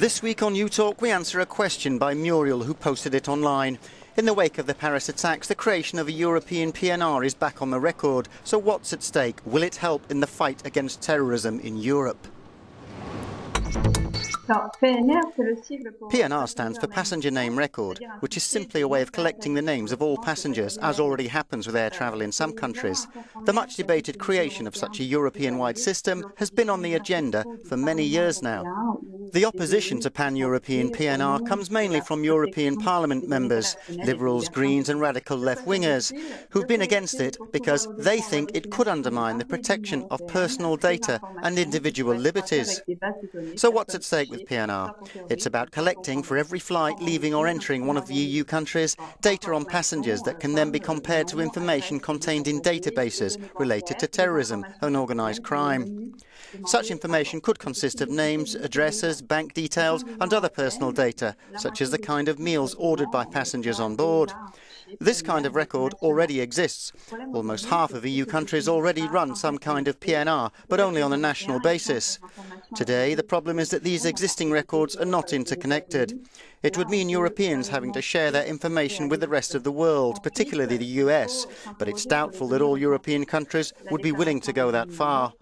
This week on Utalk, we answer a question by Muriel, who posted it online. In the wake of the Paris attacks, the creation of a European PNR is back on the record. So what's at stake? Will it help in the fight against terrorism in Europe? PNR stands for Passenger Name Record, which is simply a way of collecting the names of all passengers, as already happens with air travel in some countries. The much debated creation of such a European-wide system has been on the agenda for many years now. The opposition to pan-European PNR comes mainly from European Parliament members, Liberals, Greens and radical left-wingers, who've been against it because they think it could undermine the protection of personal data and individual liberties. So what's at stake with PNR? It's about collecting for every flight leaving or entering one of the EU countries data on passengers that can then be compared to information contained in databases related to terrorism and organised crime. Such information could consist of names, addresses, bank details and other personal data, such as the kind of meals ordered by passengers on board. This kind of record already exists. Almost half of EU countries already run some kind of PNR, but only on a national basis. Today, the problem is that these existing records are not interconnected. It would mean Europeans having to share their information with the rest of the world, particularly the US, but it's doubtful that all European countries would be willing to go that far.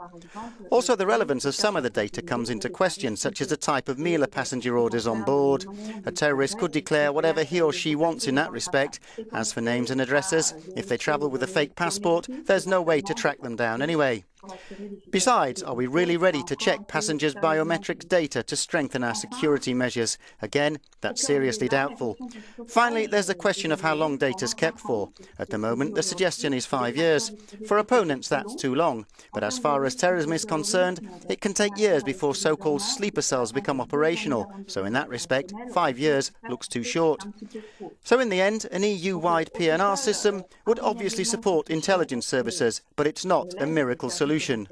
Also, the relevance of some of the data comes into question, such as the type of meal a passenger orders on board. A terrorist could declare whatever he or she wants in that respect. As for names and addresses, if they travel with a fake passport, there's no way to track them down anyway. Besides, are we really ready to check passengers' biometric data to strengthen our security measures? Again, that's seriously doubtful. Finally, there's the question of how long data is kept for. At the moment, the suggestion is 5 years. For opponents, that's too long. But as far as terrorism is concerned, it can take years before so-called sleeper cells become operational. So in that respect, 5 years looks too short. So in the end, an EU-wide PNR system would obviously support intelligence services, but it's not a miracle solution. If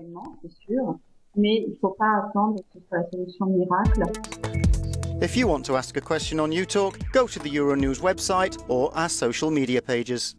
you want to ask a question on Utalk, go to the Euronews website or our social media pages.